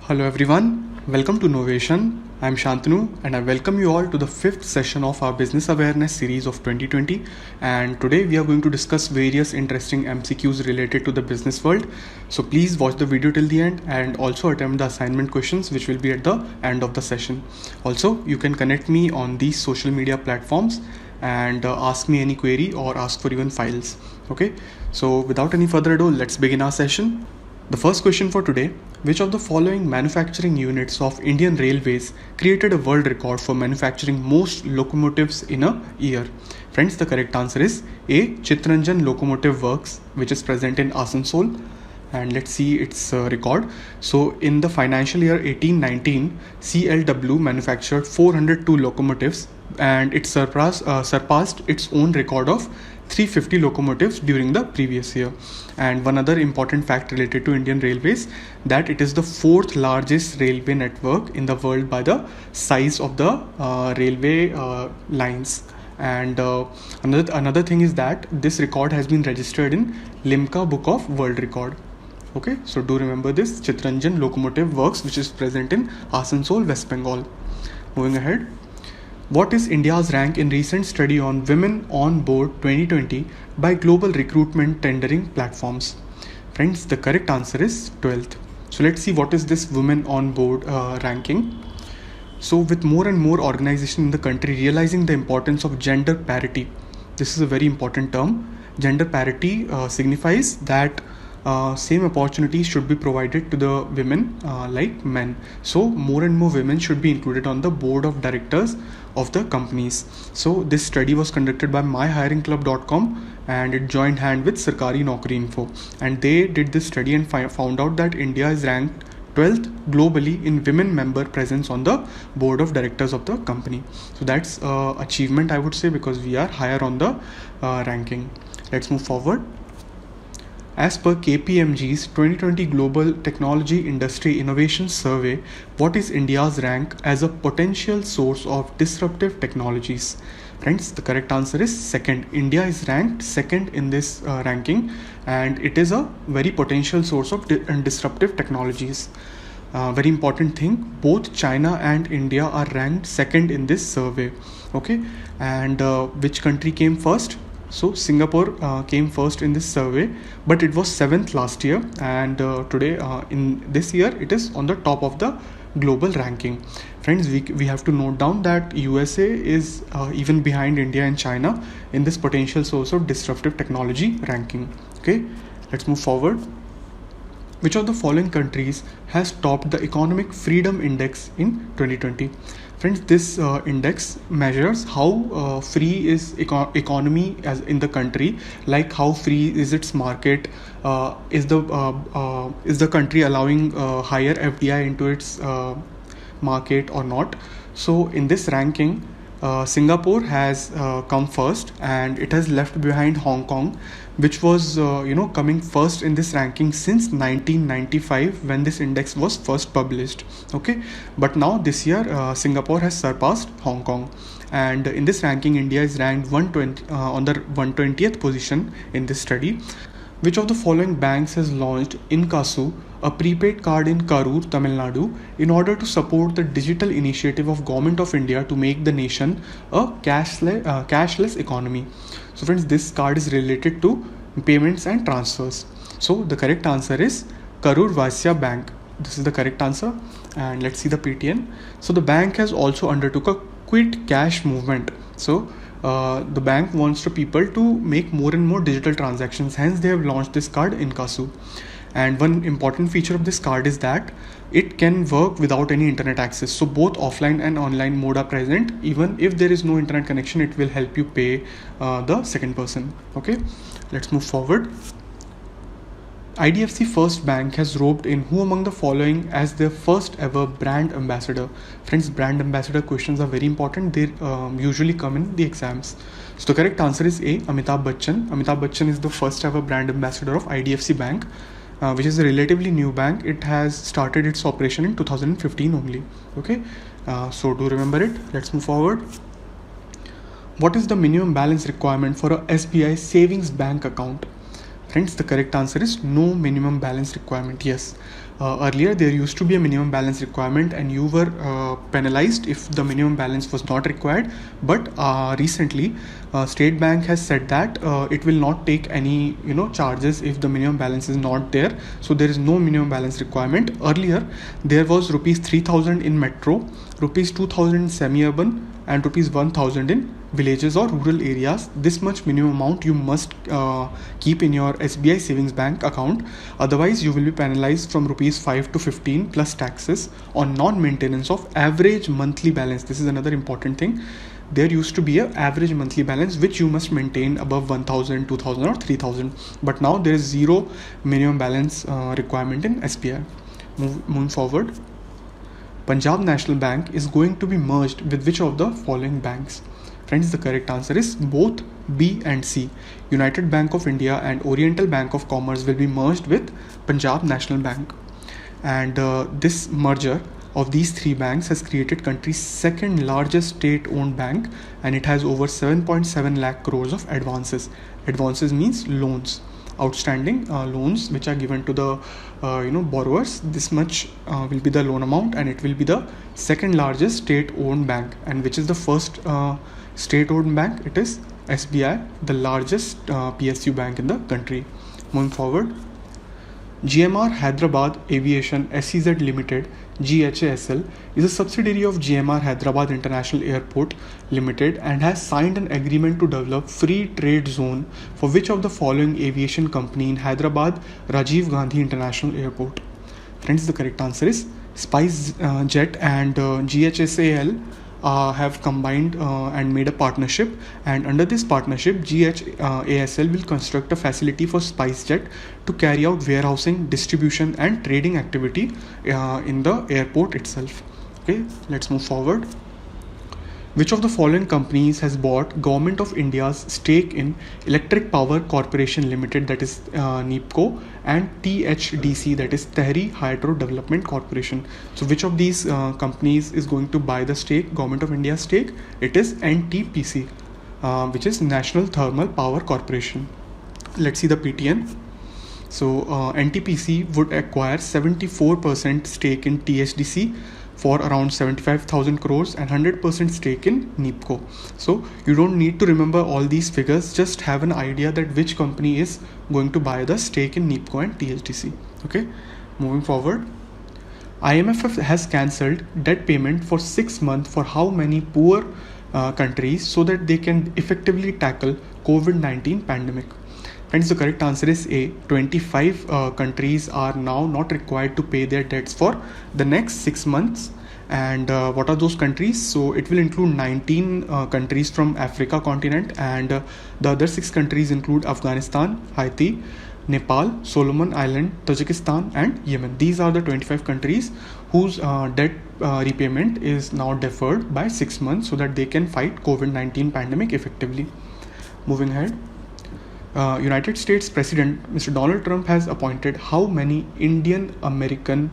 Hello everyone, welcome to Novation. I'm Shantanu and I welcome you all to the fifth session of our Business Awareness series of 2020. And today we are going to discuss various interesting MCQs related to the business world. So please watch the video till the end and also attempt the assignment questions which will be at the end of the session. Also, you can connect me on these social media platforms and ask me any query or ask for even files. Okay, so without any further ado, let's begin our session. The first question for today: which of the following manufacturing units of Indian Railways created a world record for manufacturing most locomotives in a year? Friends, the correct answer is A. Chittaranjan Locomotive Works, which is present in Asansol. And let's see its record. So in the financial year 1819, CLW manufactured 402 locomotives and it surpassed its own record of 350 locomotives during the previous year. And one other important fact related to Indian Railways, that it is the fourth largest railway network in the world by the size of the railway lines. And another thing is that this record has been registered in Limca Book of World Record. Okay, so do remember this Chittaranjan Locomotive Works, which is present in Asansol, West Bengal. Moving ahead. What is India's rank in recent study on Women on Board 2020 by global recruitment tendering platforms? Friends, the correct answer is 12th. So let's see what is this Women on Board ranking. So with more and more organizations in the country realizing the importance of gender parity, this is a very important term. Gender parity signifies that same opportunities should be provided to the women like men. So more and more women should be included on the board of directors of the companies. So this study was conducted by myhiringclub.com and it joined hand with Sarkari Naukri Info, and they did this study and found out that India is ranked 12th globally in women member presence on the board of directors of the company. So that's achievement, I would say, because we are higher on the ranking. Let's move forward. As per KPMG's 2020 Global Technology Industry Innovation Survey, what is India's rank as a potential source of disruptive technologies? Friends, the correct answer is second. India is ranked second in this ranking, and it is a very potential source of disruptive technologies. Very important thing, both China and India are ranked second in this survey. Okay, and which country came first? So Singapore came first in this survey, but it was 7th last year, and today in this year it is on the top of the global ranking. Friends, we have to note down that USA is even behind India and China in this potential source of disruptive technology ranking. Okay, let's move forward. Which of the following countries has topped the Economic Freedom Index in 2020? Friends, this index measures how free is economy as in the country, like how free is its market, is the country allowing higher FDI into its market or not. So in this ranking, Singapore has come first, and it has left behind Hong Kong, which was coming first in this ranking since 1995 when this index was first published. Okay, but now this year Singapore has surpassed Hong Kong, and in this ranking India is ranked 120 on the 120th position in this study. Which of the following banks has launched Inkasu, a prepaid card in Karur, Tamil Nadu, in order to support the digital initiative of Government of India to make the nation a cashless economy? So friends, this card is related to payments and transfers. So the correct answer is Karur Vasya Bank. This is the correct answer. And let's see the PTN. So the bank has also undertook a quit cash movement. So the bank wants the people to make more and more digital transactions. Hence, they have launched this card Inkasu. And one important feature of this card is that it can work without any internet access. So both offline and online mode are present. Even if there is no internet connection, it will help you pay the second person. Okay, let's move forward. IDFC First Bank has roped in who among the following as their first ever brand ambassador? Friends, brand ambassador questions are very important. They usually come in the exams. So the correct answer is A. Amitabh Bachchan. Amitabh Bachchan is the first ever brand ambassador of IDFC Bank, which is a relatively new bank. It has started its operation in 2015 only. Okay, so do remember it. Let's move forward. What is the minimum balance requirement for a SBI savings bank account? Friends, the correct answer is no minimum balance requirement. Yes, Earlier, there used to be a minimum balance requirement, and you were penalized if the minimum balance was not required. But recently, State Bank has said that it will not take any charges if the minimum balance is not there. So there is no minimum balance requirement. Earlier, there was rupees 3,000 in metro, rupees 2,000 in semi-urban, and rupees 1,000 in villages or rural areas. This much minimum amount you must keep in your SBI savings bank account, otherwise you will be penalized from rupees 5 to 15 plus taxes on non-maintenance of average monthly balance. This is another important thing. There used to be an average monthly balance which you must maintain above 1,000, 2,000 or 3,000, but now there is zero minimum balance requirement in SBI. Moving forward, Punjab National Bank is going to be merged with which of the following banks? Friends, the correct answer is both B and C. United Bank of India and Oriental Bank of Commerce will be merged with Punjab National Bank. And this merger of these three banks has created country's second largest state-owned bank, and it has over 7.7 lakh crores of advances. Advances means loans. Outstanding loans which are given to the borrowers. This much will be the loan amount, and it will be the second largest state-owned bank. And which is the first state-owned bank? It is SBI, the largest PSU bank in the country. Moving forward, GMR Hyderabad Aviation SEZ Limited GHASL is a subsidiary of GMR Hyderabad International Airport Limited and has signed an agreement to develop free trade zone for which of the following aviation company in Hyderabad Rajiv Gandhi International Airport? Friends, the correct answer is SpiceJet and GHSAL have combined and made a partnership, and under this partnership GHASL will construct a facility for SpiceJet to carry out warehousing, distribution and trading activity in the airport itself. Okay, let's move forward. Which of the following companies has bought Government of India's stake in Electric Power Corporation Limited, that is NEEPCO, and THDC, that is Tehri Hydro Development Corporation? So which of these companies is going to buy the stake, Government of India's stake? It is NTPC, which is National Thermal Power Corporation. Let's see the PTN. So NTPC would acquire 74% stake in THDC for around 75,000 crores and 100% stake in NEEPCO. So you don't need to remember all these figures, just have an idea that which company is going to buy the stake in NEEPCO and THDC. Okay, moving forward. IMF has cancelled debt payment for 6 months for how many poor countries so that they can effectively tackle COVID-19 pandemic? Friends, the correct answer is A. 25 countries are now not required to pay their debts for the next 6 months. And what are those countries? So it will include 19 countries from Africa continent, and the other 6 countries include Afghanistan, Haiti, Nepal, Solomon Island, Tajikistan and Yemen. These are the 25 countries whose debt repayment is now deferred by 6 months so that they can fight COVID-19 pandemic effectively. Moving ahead. United States President Mr. Donald Trump has appointed how many Indian American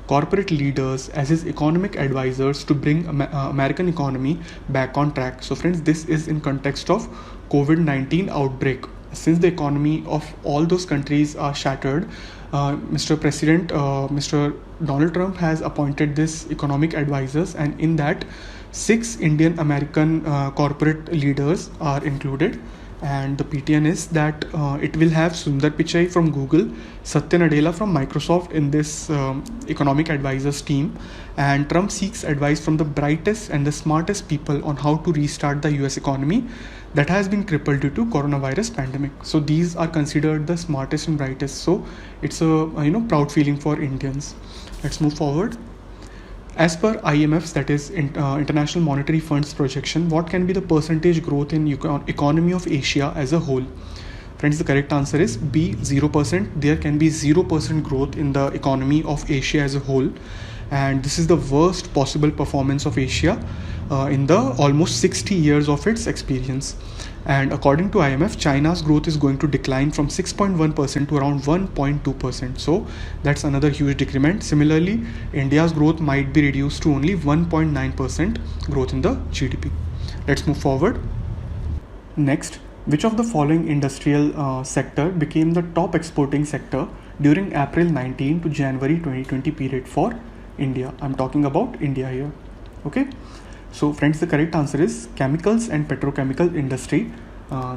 corporate leaders as his economic advisors to bring American economy back on track? So friends, this is in context of COVID-19 outbreak. Since the economy of all those countries are shattered, Mr. Donald Trump has appointed this economic advisors, and in that 6 Indian American corporate leaders are included. And the PTN is that it will have Sundar Pichai from Google, Satya Nadella from Microsoft in this economic advisors team, and Trump seeks advice from the brightest and the smartest people on how to restart the US economy that has been crippled due to coronavirus pandemic. So these are considered the smartest and brightest. So it's a proud feeling for Indians. Let's move forward. As per IMF's, that is International Monetary Fund's projection, what can be the percentage growth in economy of Asia as a whole? Friends, the correct answer is B, 0%. There can be 0% growth in the economy of Asia as a whole. And this is the worst possible performance of Asia in the almost 60 years of its experience. And according to IMF, China's growth is going to decline from 6.1% to around 1.2%. So that's another huge decrement. Similarly, India's growth might be reduced to only 1.9% growth in the GDP. Let's move forward. Next, which of the following industrial sector became the top exporting sector during April 19 to January 2020 period for India. I'm talking about India here. Okay. So friends, the correct answer is chemicals and petrochemical industry.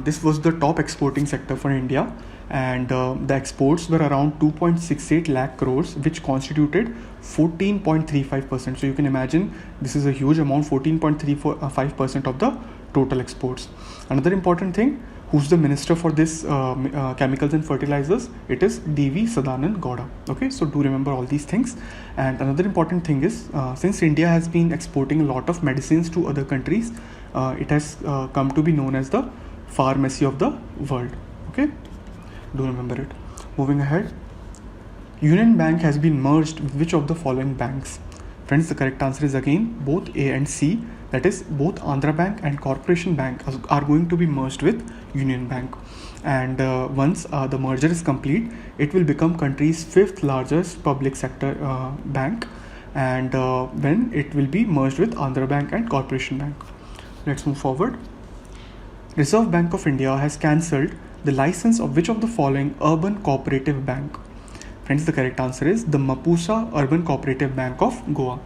This was the top exporting sector for India, and the exports were around 2.68 lakh crores, which constituted 14.35%. So you can imagine this is a huge amount, 14.35% of the total exports. Another important thing, who's the minister for this chemicals and fertilizers? It is D.V. Sadanand Gowda. Okay, so do remember all these things. And another important thing is, since India has been exporting a lot of medicines to other countries, it has come to be known as the pharmacy of the world. Okay, do remember it. Moving ahead, Union Bank has been merged with which of the following banks? Friends, the correct answer is again both A and C. That is, both Andhra Bank and Corporation Bank are going to be merged with Union Bank. And once the merger is complete, it will become country's 5th largest public sector bank. And when it will be merged with Andhra Bank and Corporation Bank. Let's move forward. Reserve Bank of India has cancelled the license of which of the following urban cooperative bank? Friends, the correct answer is the Mapusa Urban Cooperative Bank of Goa.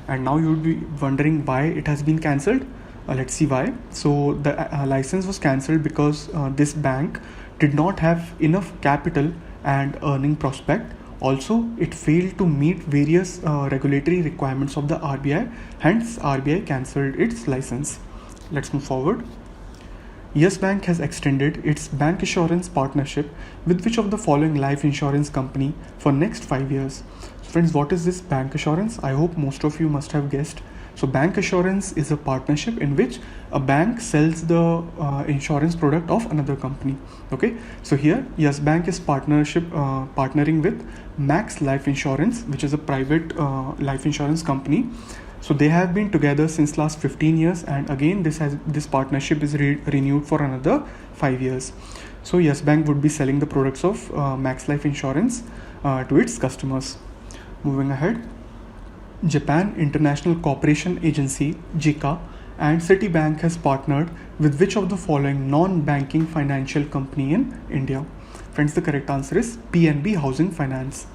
And now you would be wondering why it has been cancelled. Let's see why. So the license was cancelled because this bank did not have enough capital and earning prospect. Also, it failed to meet various regulatory requirements of the RBI. Hence, RBI cancelled its license. Let's move forward. Yes Bank has extended its bank insurance partnership with which of the following life insurance company for next 5 years? So friends, what is this bank assurance? I hope most of you must have guessed. So bank assurance is a partnership in which a bank sells the insurance product of another company. Okay, so here Yes Bank is partnering with Max Life Insurance, which is a private life insurance company. So they have been together since last 15 years, and again this partnership is renewed for another 5 years. So Yes Bank would be selling the products of Max Life Insurance to its customers. Moving ahead, Japan International Cooperation Agency JICA and Citibank has partnered with which of the following non-banking financial company in India? Friends, the correct answer is PNB Housing Finance.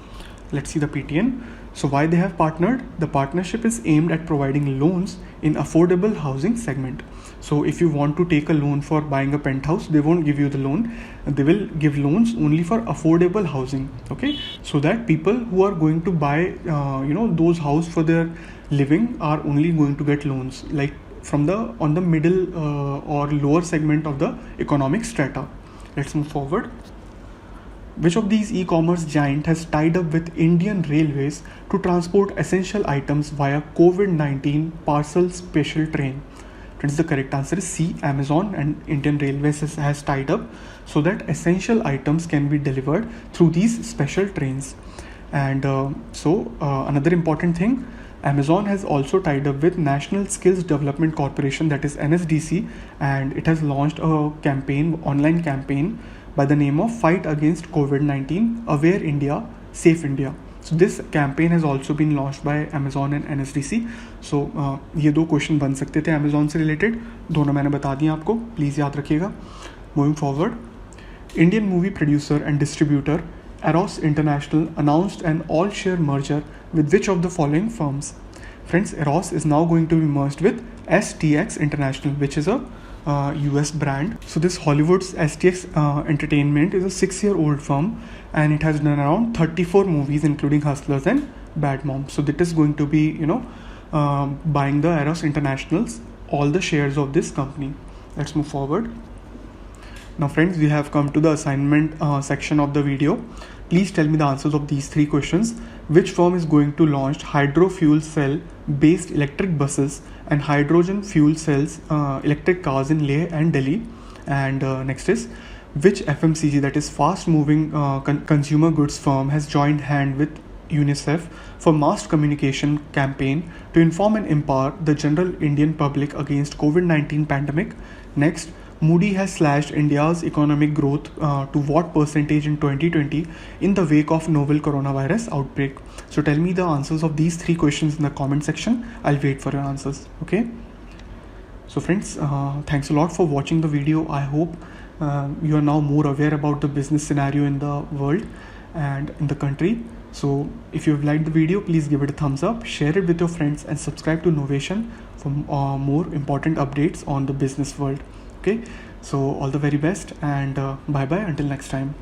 Let's see the PTN. So why they have partnered? The partnership is aimed at providing loans in affordable housing segment. So if you want to take a loan for buying a penthouse, they won't give you the loan. They will give loans only for affordable housing. Okay, so that people who are going to buy, those house for their living are only going to get loans like from on the middle or lower segment of the economic strata. Let's move forward. Which of these e-commerce giant has tied up with Indian Railways to transport essential items via COVID-19 parcel special train? Friends, the correct answer is C, Amazon and Indian Railways has tied up so that essential items can be delivered through these special trains. And another important thing, Amazon has also tied up with National Skills Development Corporation, that is NSDC, and it has launched a online campaign by the name of Fight Against COVID-19, Aware India, Safe India. So this campaign has also been launched by Amazon and NSDC. So ये 2 question बन सकते थे Amazon से related, दोनों मैंने बता दिए आपको, प्लीज़ याद रखिएगा. Moving forward, Indian movie producer and distributor Eros International announced an all-share merger with which of the following firms? Friends, Eros is now going to be merged with STX International, which is a US brand. So this Hollywood's STX Entertainment is a 6-year-old firm, and it has done around 34 movies including Hustlers and Bad Moms. So that is going to be buying the Eros Internationals all the shares of this company. Let's move forward. Now friends, we have come to the assignment section of the video. Please tell me the answers of these 3 questions. Which firm is going to launch hydro fuel cell based electric buses and hydrogen fuel cells electric cars in Leh and Delhi? And next is, which FMCG, that is fast moving consumer goods firm, has joined hand with UNICEF for mass communication campaign to inform and empower the general Indian public against COVID-19 pandemic? Next, Moody has slashed India's economic growth to what percentage in 2020 in the wake of novel coronavirus outbreak? So tell me the answers of these 3 questions in the comment section. I'll wait for your answers. Okay. So friends, thanks a lot for watching the video. I hope you are now more aware about the business scenario in the world. and in the country. So if you have liked the video, please give it a thumbs up, share it with your friends, and subscribe to Novation for more important updates on the business world. Okay, so all the very best, and bye bye until next time.